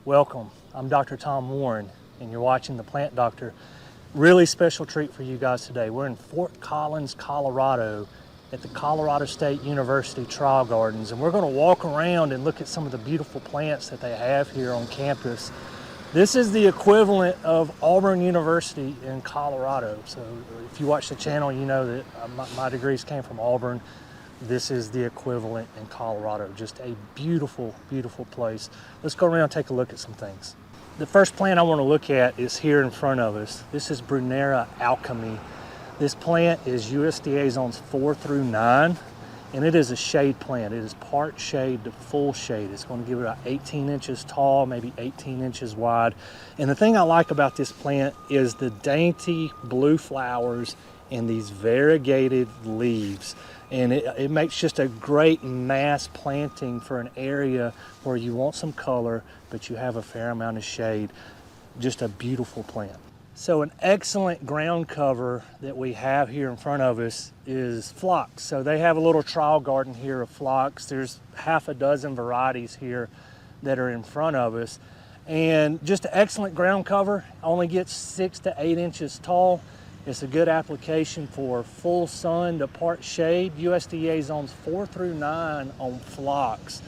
Welcome, I'm Dr. Tom Warren and you're watching The Plant Doctor. Really special treat for you guys today. We're in Fort Collins, Colorado at the Colorado State University Trial Gardens, and we're going to walk around and look at some of the beautiful plants that they have here on campus. This is the equivalent of Auburn University in Colorado. So if you watch the channel, you know that my degrees came from Auburn. This is the equivalent in Colorado. Just a beautiful, beautiful place. Let's go around and take a look at some things. The first plant I want to look at is here in front of us. This is Brunera Alchemy. This plant is USDA zones 4 through 9, and it is a shade plant. It is part shade to full shade. It's going to give it about 18 inches tall, maybe 18 inches wide. And the thing I like about this plant is the dainty blue flowers and these variegated leaves. And it makes just a great mass planting for an area where you want some color, but you have a fair amount of shade. Just a beautiful plant. So an excellent ground cover that we have here in front of us is phlox. So they have a little trial garden here of phlox. There's half a dozen varieties here that are in front of us. And just an excellent ground cover, only gets 6 to 8 inches tall. It's a good application for full sun to part shade. USDA zones 4 through 9 on phlox.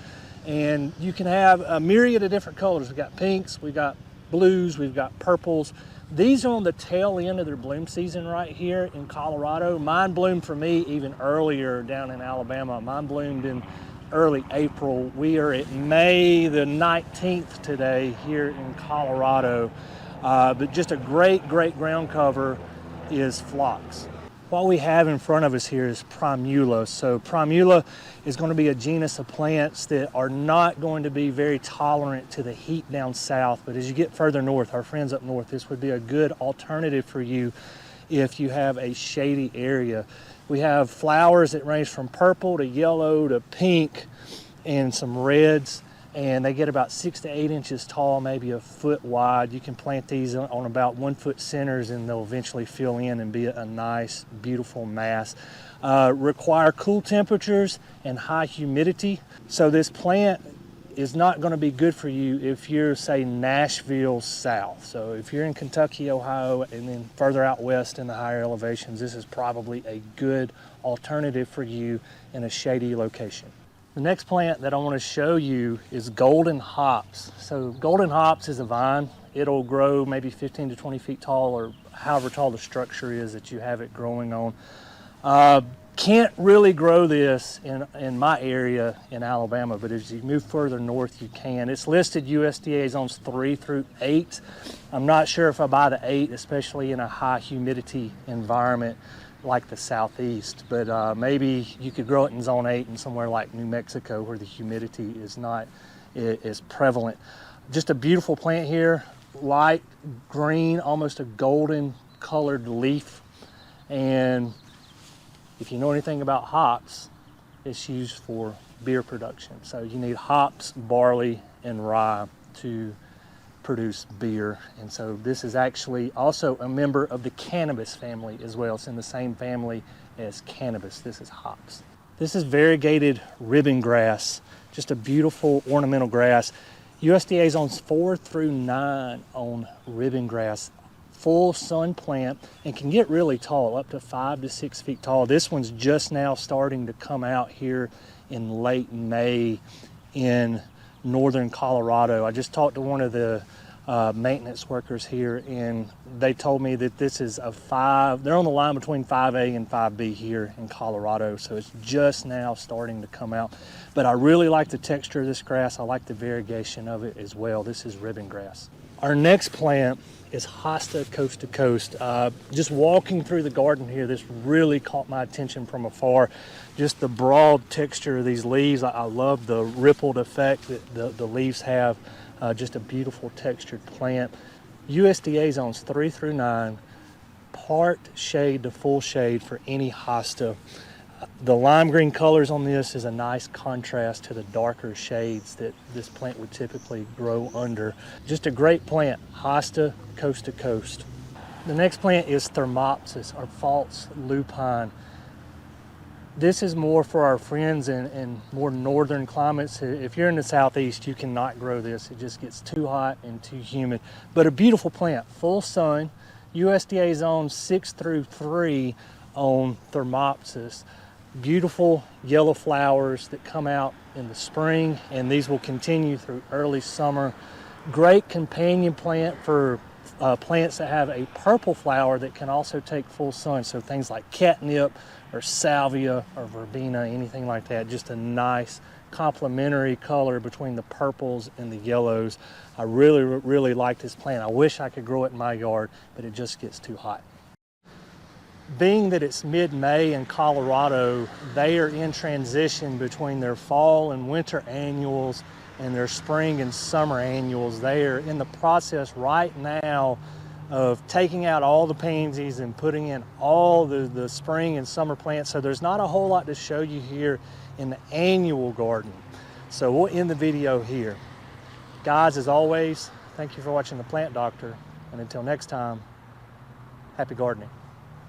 And you can have a myriad of different colors. We've got pinks, we've got blues, we've got purples. These are on the tail end of their bloom season right here in Colorado. Mine bloomed for me even earlier down in Alabama. Mine bloomed in early April. We are at May the 19th today here in Colorado. But just a great, great ground cover is phlox. What we have in front of us here is Primula. So Primula is going to be a genus of plants that are not going to be very tolerant to the heat down south, but as you get further north, our friends up north, this would be a good alternative for you if you have a shady area. We have flowers that range from purple to yellow to pink and some reds, and they get about 6 to 8 inches tall, maybe a foot wide. You can plant these on about 1 foot centers and they'll eventually fill in and be a nice, beautiful mass. Require cool temperatures and high humidity. So this plant is not going to be good for you if you're, say, Nashville south. So if you're in Kentucky, Ohio, and then further out west in the higher elevations, this is probably a good alternative for you in a shady location. The next plant that I want to show you is golden hops. So golden hops is a vine. It'll grow maybe 15 to 20 feet tall, or however tall the structure is that you have it growing on. Can't really grow this in my area in Alabama, but as you move further north, you can. It's listed USDA zones 3 through 8. I'm not sure if I buy the 8, especially in a high humidity environment like the southeast, but maybe you could grow it in zone 8 in somewhere like New Mexico where the humidity is not as prevalent. Just a beautiful plant here, light green, almost a golden colored leaf. And if you know anything about hops, it's used for beer production. So you need hops, barley, and rye to produce beer. And so this is actually also a member of the cannabis family as well. It's in the same family as cannabis. This is hops. This is variegated ribbon grass, just a beautiful ornamental grass. USDA zones 4 through 9 on ribbon grass. Full sun plant and can get really tall, up to 5 to 6 feet tall. This one's just now starting to come out here in late May in northern Colorado. I just talked to one of the maintenance workers here, and they told me that this is a 5, they're on the line between 5A and 5B here in Colorado, so it's just now starting to come out. But I really like the texture of this grass. I like the variegation of it as well. This is ribbon grass. Our next plant is Hosta coast to coast. Just walking through the garden here, this really caught my attention from afar. Just the broad texture of these leaves. I love the rippled effect that the leaves have. Just a beautiful textured plant. USDA zones 3 through 9, part shade to full shade for any hosta. The lime green colors on this is a nice contrast to the darker shades that this plant would typically grow under. Just a great plant, hosta coast to coast. The next plant is Thermopsis, or false lupine. This is more for our friends in more northern climates. If you're in the southeast, you cannot grow this. It just gets too hot and too humid. But a beautiful plant, full sun, USDA zone 6 through 3 on Thermopsis. Beautiful yellow flowers that come out in the spring, and these will continue through early summer. Great companion plant for plants that have a purple flower that can also take full sun. So things like catnip or salvia or verbena, anything like that. Just a nice complementary color between the purples and the yellows. I really like this plant. I wish I could grow it in my yard, but it just gets too hot. Being that it's mid-May in Colorado, they are in transition between their fall and winter annuals and their spring and summer annuals. They are in the process right now of taking out all the pansies and putting in all the spring and summer plants. So there's not a whole lot to show you here in the annual garden. So we'll end the video here. Guys, as always, thank you for watching The Plant Doctor. And until next time, happy gardening.